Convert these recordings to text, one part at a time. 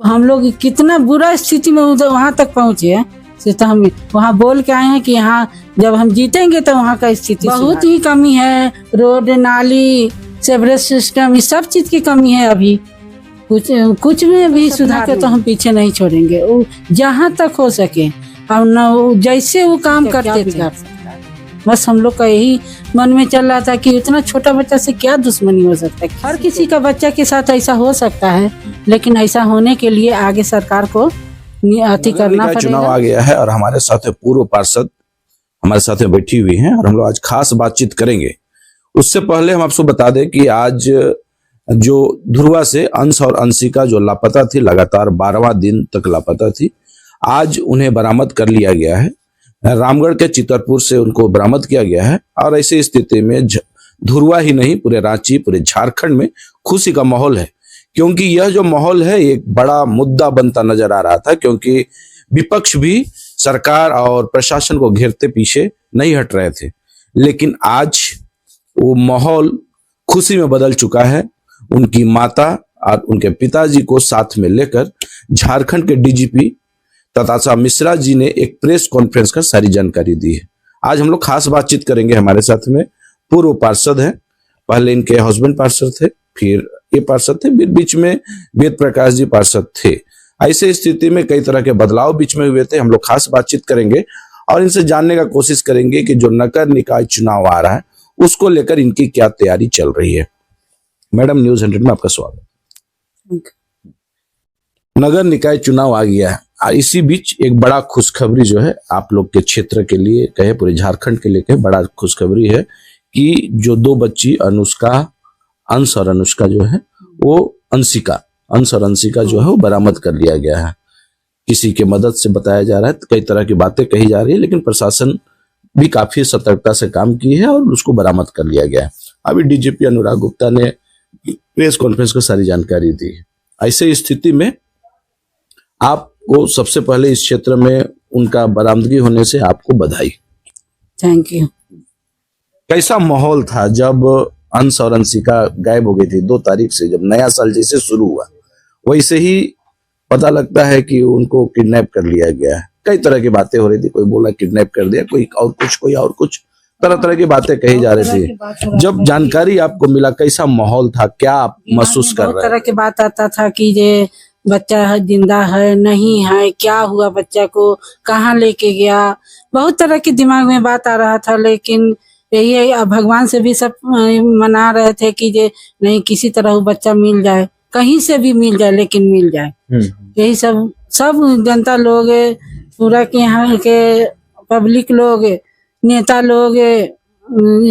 हम लोग कितना बुरा स्थिति में वहां तक पहुंचे हैं, तो हम वहाँ बोल के आए हैं कि यहाँ जब हम जीतेंगे तो वहाँ का स्थिति बहुत ही कमी है। रोड, नाली, सेवरेज सिस्टम, इस सब चीज की कमी है। अभी कुछ में भी सुधार के तो हम पीछे नहीं छोड़ेंगे, जहाँ तक हो सके हम न जैसे वो काम करते थे। बस हम लोग का यही मन में चल रहा था कि इतना छोटा बच्चा से क्या दुश्मनी हो सकता है। हर किसी का बच्चा के साथ ऐसा हो सकता है, लेकिन ऐसा होने के लिए आगे सरकार को अति करना पड़ेगा। चुनाव आ गया है और हमारे साथ पूर्व पार्षद हमारे साथ में बैठी हुई हैं और हम लोग आज खास बातचीत करेंगे। उससे पहले हम आपको बता दें कि आज जो धुरवा से अंश और अंशिका जो लापता थी, लगातार 12वां दिन तक लापता थी, आज उन्हें बरामद कर लिया गया है। रामगढ़ के चितरपुर से उनको बरामद किया गया है और ऐसी स्थिति में धुरवा ही नहीं, पूरे रांची, पूरे झारखंड में खुशी का माहौल है। क्योंकि यह जो माहौल है एक बड़ा मुद्दा बनता नजर आ रहा था, क्योंकि विपक्ष भी सरकार और प्रशासन को घेरते पीछे नहीं हट रहे थे। लेकिन आज वो माहौल खुशी में बदल चुका है। उनकी माता और उनके पिताजी को साथ में लेकर झारखंड के डीजीपी तताशा मिश्रा जी ने एक प्रेस कॉन्फ्रेंस कर सारी जानकारी दी है। आज हम लोग खास बातचीत करेंगे। हमारे साथ में पूर्व पार्षद हैं, पहले इनके हस्बैंड पार्षद थे, फिर ये पार्षद थे, बीच में वेद प्रकाश जी पार्षद थे। ऐसे स्थिति में कई तरह के बदलाव बीच में हुए थे। हम लोग खास बातचीत करेंगे और इनसे जानने का कोशिश करेंगे कि जो नगर निकाय चुनाव आ रहा है उसको लेकर इनकी क्या तैयारी चल रही है। मैडम, न्यूज़ 100 में आपका स्वागत। नगर निकाय चुनाव आ गया है, इसी बीच एक बड़ा खुशखबरी जो है आप लोग के क्षेत्र के लिए कहे, पूरे झारखंड के लिए कहे, बड़ा खुशखबरी है कि जो दो बच्ची अंश और अनुष्का जो है वो अंश और अंशिका जो है वो बरामद कर लिया गया है। किसी के मदद से बताया जा रहा है, कई तरह की बातें कही जा रही है, लेकिन प्रशासन भी काफी सतर्कता से काम की है और उसको बरामद कर लिया गया है। अभी डीजीपी अनुराग गुप्ता ने प्रेस कॉन्फ्रेंस को सारी जानकारी दी है। ऐसे स्थिति में आपको सबसे पहले इस क्षेत्र में उनका बरामदगी होने से आपको बधाई। Thank you. कैसा माहौल था जब अंश और अंशिका गायब हो गई थी 2 तारीख से? जब नया साल जैसे शुरू हुआ वैसे ही पता लगता है कि उनको किडनैप कर लिया गया है। कई तरह की बातें हो रही थी, कोई बोला किडनैप कर दिया, कोई और कुछ तरह तरह की बातें कही जा रही थी। जब जानकारी आपको मिला कैसा माहौल था, क्या आप महसूस कर रहे हैं? तरह की बात आता था कि ये बच्चा है, जिंदा है, नहीं है, क्या हुआ बच्चा को, कहाँ लेके गया, बहुत तरह की दिमाग में बात आ रहा था। लेकिन यही भगवान से भी सब मना रहे थे कि ये नहीं, किसी तरह वो बच्चा मिल जाए, कहीं से भी मिल जाए, लेकिन मिल जाए। यही सब जनता लोग, पूरा के यहाँ के पब्लिक लोग, नेता लोग,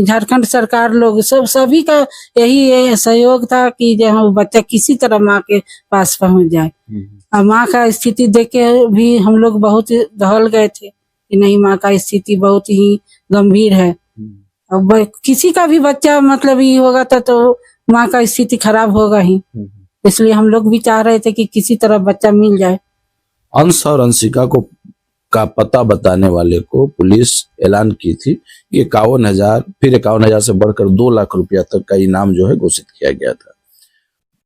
झारखंड सरकार लोग, सभी का यही सहयोग था कि जो बच्चा किसी तरह माँ के पास पहुंच जाए। और माँ का स्थिति देख के भी हम लोग बहुत दहल गए थे कि नहीं, माँ का स्थिति बहुत ही गंभीर है। अब किसी का भी बच्चा मतलब ये होगा तो माँ का स्थिति खराब होगा ही, इसलिए हम लोग भी चाह रहे थे कि किसी तरह बच्चा मिल जाए। अंश और अंशिका को का पता बताने वाले को पुलिस ऐलान की थी कि 51,000, फिर 51,000 से बढ़कर 2 लाख रुपया तक का इनाम जो है घोषित किया गया था।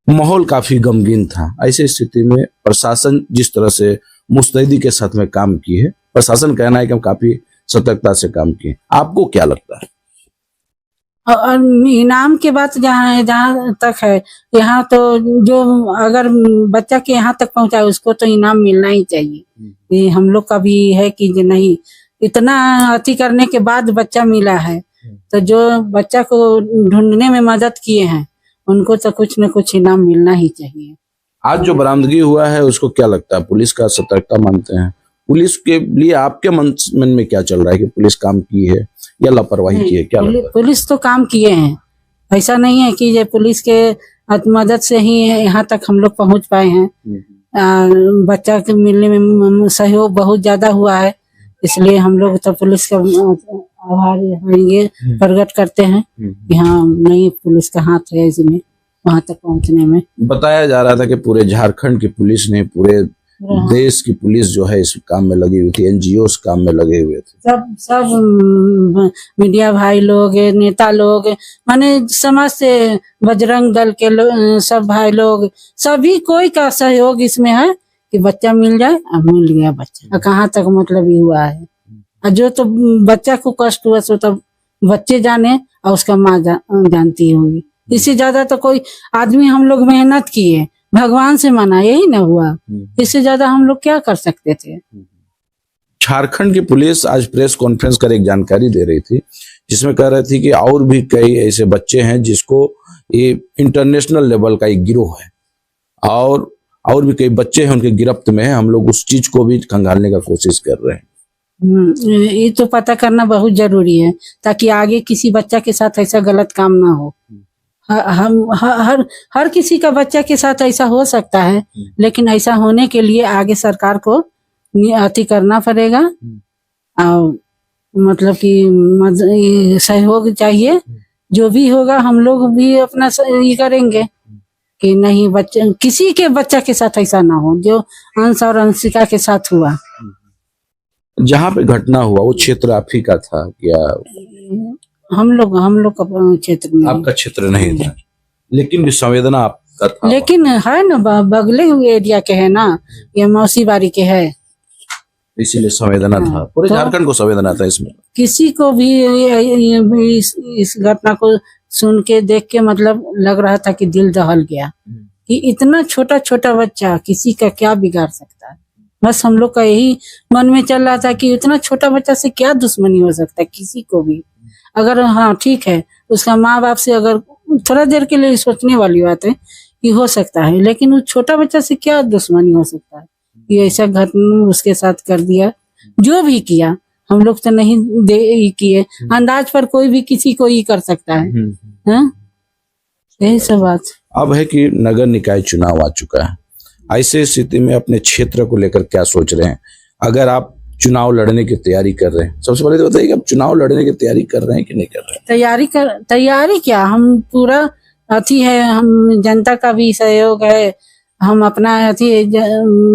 माहौल काफी गमगीन था। ऐसी स्थिति में प्रशासन जिस तरह से मुस्तैदी के साथ में काम की है, प्रशासन कहना है कि हम काफी सतर्कता से काम किए। आपको क्या लगता है? और इनाम की बात जहाँ तक है, यहाँ तो जो अगर बच्चा के यहाँ तक पहुँचाए उसको तो इनाम मिलना ही चाहिए। ये हम लोग का भी है कि नहीं, इतना अति करने के बाद बच्चा मिला है, तो जो बच्चा को ढूंढने में मदद किए हैं उनको तो कुछ न कुछ इनाम मिलना ही चाहिए। आज जो बरामदगी हुआ है उसको क्या लगता है? पुलिस का सतर्कता मानते हैं? पुलिस के लिए आपके मन में क्या चल रहा है कि पुलिस काम की है या लापरवाही की है? क्या लगता है? पुलिस तो काम किए हैं, ऐसा नहीं है कि ये पुलिस के मदद से ही यहाँ तक हम लोग पहुँच पाए हैं। बच्चा के मिलने में सहयोग बहुत ज्यादा हुआ है, इसलिए हम लोग तो पुलिस का आभार ये प्रकट करते हैं कि हाँ, नहीं, पुलिस का हाथ है इसमें वहां तक पहुंचने में। बताया जा रहा था कि पूरे झारखंड की पुलिस ने पूरे देश की पुलिस जो है इस काम में लगी हुई थी, एनजीओ इस काम में लगे हुए थे। सब मीडिया भाई लोग, नेता लोग, माने समाज से बजरंग दल के सब भाई लोग, सभी कोई का सहयोग इसमें है कि बच्चा मिल जाए। अब मिल गया बच्चा, और कहाँ तक मतलब ये हुआ है। और जो तो बच्चा को कष्ट हुआ सो तब बच्चे जाने और उसका माँ जानती होगी। इससे ज्यादा तो कोई आदमी हम लोग मेहनत किए, भगवान से माना, यही ना हुआ। इससे ज्यादा हम लोग क्या कर सकते थे। झारखंड की पुलिस आज प्रेस कॉन्फ्रेंस कर एक जानकारी दे रही थी, जिसमें कह रही थी कि और भी कई ऐसे बच्चे हैं जिसको ये इंटरनेशनल लेवल का एक गिरोह है, और भी कई बच्चे हैं उनके गिरफ्त में है। हम लोग उस चीज को भी खंगालने का कोशिश कर रहे हैं। ये तो पता करना बहुत जरूरी है, ताकि आगे किसी बच्चा के साथ ऐसा गलत काम ना हो। हर किसी का बच्चा के साथ ऐसा हो सकता है, लेकिन ऐसा होने के लिए आगे सरकार को अति करना पड़ेगा, और मतलब कि सहयोग चाहिए। जो भी होगा हम लोग भी अपना ये करेंगे कि नहीं बच्चे, किसी के बच्चा के साथ ऐसा ना हो जो अंश और अंशिका के साथ हुआ। जहाँ पे घटना हुआ वो क्षेत्र आप ही का था क्या? हम लोग का क्षेत्र में, आपका क्षेत्र नहीं था, लेकिन भी संवेदना आपका था। लेकिन है ना, बगले हुए एरिया के है ना, ये मौसी बारी के है, इसीलिए संवेदना था। पूरे झारखंड को संवेदना था इसमें। किसी को भी इस घटना को सुन के देख के मतलब लग रहा था कि दिल दहल गया कि इतना छोटा छोटा बच्चा किसी का क्या बिगाड़ सकता है। बस हम लोग का यही मन में चल रहा था कि इतना छोटा बच्चा से क्या दुश्मनी हो सकता है किसी को भी। अगर हाँ ठीक है, उसका माँ बाप से अगर थोड़ा देर के लिए सोचने वाली बात है कि हो सकता है, लेकिन उस छोटा बच्चा से क्या दुश्मनी हो सकता है। ये ऐसा घटना उसके साथ कर दिया, जो भी किया। हम लोग तो नहीं किए, अंदाज पर कोई भी किसी को ही कर सकता है। हाँ, यही सब बात। अब है कि नगर निकाय चुनाव आ चुका है, ऐसे स्थिति में अपने क्षेत्र को लेकर क्या सोच रहे हैं? अगर आप चुनाव लड़ने की तैयारी कर रहे हैं, सबसे पहले तो बताइए कि आप चुनाव लड़ने की तैयारी कर रहे हैं कि नहीं कर रहे हैं? तैयारी क्या, हम पूरा अथी है, हम जनता का भी सहयोग है, हम अपना अथी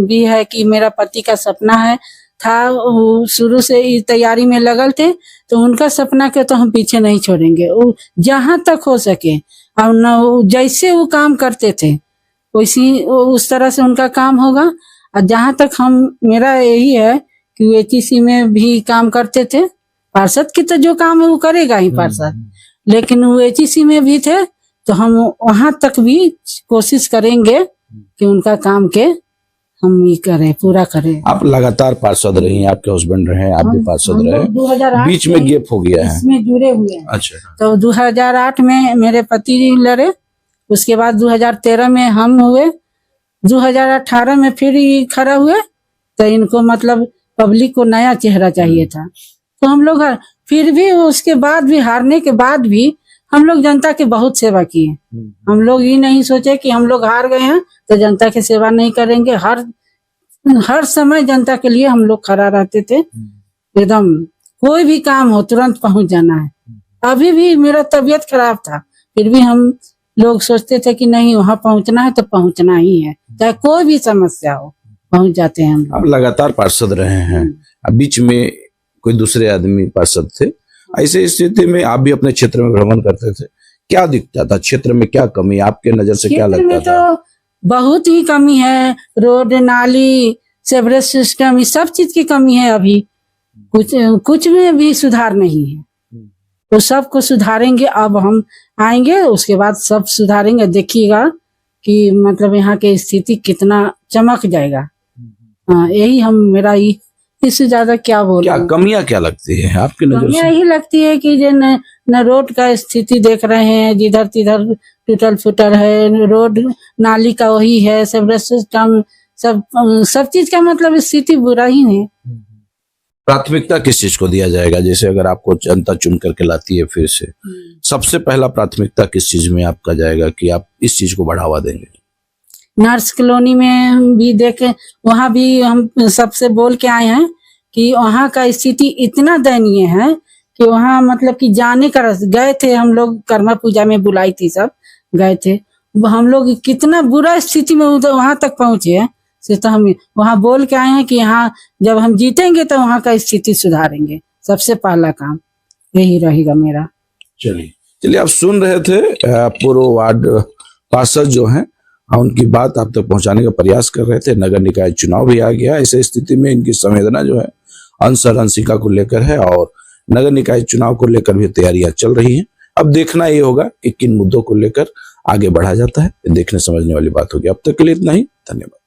भी है कि मेरा पति का सपना है था, शुरू से इस तैयारी में लगल थे, तो उनका सपना के तो हम पीछे नहीं छोड़ेंगे। जहां तक हो सके, और न जैसे वो काम करते थे वैसी उस तरह से उनका काम होगा। और जहां तक मेरा यही है कि वो एचईसी में भी काम करते थे, पार्षद की तो जो काम है वो करेगा ही पार्षद, लेकिन वो एचईसी में भी थे, तो हम वहां तक भी कोशिश करेंगे कि उनका काम के हम ये करें, पूरा करें। आप लगातार पार्षद रही हैं, आपके हस्बैंड रहे, आप भी पार्षद रहे, 2008 बीच में गैप हो गया है, इसमें जुड़े हुए हैं। अच्छा, तो 2008 में मेरे पति लड़े, उसके बाद 2013 में हम हुए, 2018 में फिर ये खड़ा हुए। तो इनको मतलब पब्लिक को नया चेहरा चाहिए था, तो हम लोग फिर भी उसके बाद भी, हारने के बाद भी हम लोग जनता की बहुत सेवा किए। हम लोग ये नहीं सोचे कि हम लोग हार गए हैं तो जनता की सेवा नहीं करेंगे। हर समय जनता के लिए हम लोग खड़ा रहते थे, एकदम कोई भी काम हो तुरंत पहुंच जाना है। अभी भी मेरा तबीयत खराब था, फिर भी हम लोग सोचते थे कि नहीं, वहां पहुंचना है तो पहुंचना ही है, चाहे कोई भी समस्या हो, पहुंच जाते हैं हम लोग। आप लगातार पार्षद रहे हैं, अब बीच में कोई दूसरे आदमी पार्षद थे, ऐसे स्थिति में आप भी अपने क्षेत्र में भ्रमण करते थे, क्या दिखता था क्षेत्र में? क्या कमी आपके नजर से क्या लगता था? तो बहुत ही कमी है, रोड, नाली, सेवरेज सिस्टम, इस सब चीज की कमी है। अभी कुछ में भी सुधार नहीं है, तो सबको सुधारेंगे। अब हम आएंगे, उसके बाद सब सुधारेंगे, देखिएगा कि मतलब यहाँ की स्थिति कितना चमक जाएगा। हाँ, यही मेरा इससे ज्यादा क्या बोल। क्या कमियां क्या लगती है आपकी नजर से? यही लगती है कि जो न रोड का स्थिति देख रहे हैं, जिधर तिधर टूटल फूटल है रोड, नाली का वही है, सेवरेज सिस्टम, सब चीज का मतलब स्थिति बुरा ही है। प्राथमिकता किस चीज को दिया जाएगा? जैसे अगर आपको जनता चुन करके लाती है फिर से, सबसे पहला प्राथमिकता किस चीज में आपका जाएगा कि आप इस चीज को बढ़ावा देंगे? नर्स कॉलोनी में भी देखे, वहां भी हम सबसे बोल के आए हैं कि वहां का स्थिति इतना दयनीय है कि वहां मतलब कि जाने का गए थे हम लोग, कर्मा पूजा में बुलाई थी, सब गए थे हम लोग, कितना बुरा स्थिति में वहां तक पहुंचे हैं, से तो हम वहाँ बोल के आए हैं कि यहाँ जब हम जीतेंगे तो वहाँ का स्थिति सुधारेंगे। सबसे पहला काम यही रहेगा मेरा। चलिए आप सुन रहे थे पूर्व वार्ड पार्षद जो हैं, उनकी बात आप तक पहुंचाने का प्रयास कर रहे थे। नगर निकाय चुनाव भी आ गया, ऐसे स्थिति में इनकी संवेदना जो है अंश और अंशिका को लेकर है और नगर निकाय चुनाव को लेकर भी तैयारियां चल रही हैं। अब देखना ये होगा कि किन मुद्दों को लेकर आगे बढ़ा जाता है, देखने समझने वाली बात होगी। अब तक के लिए इतना ही, धन्यवाद।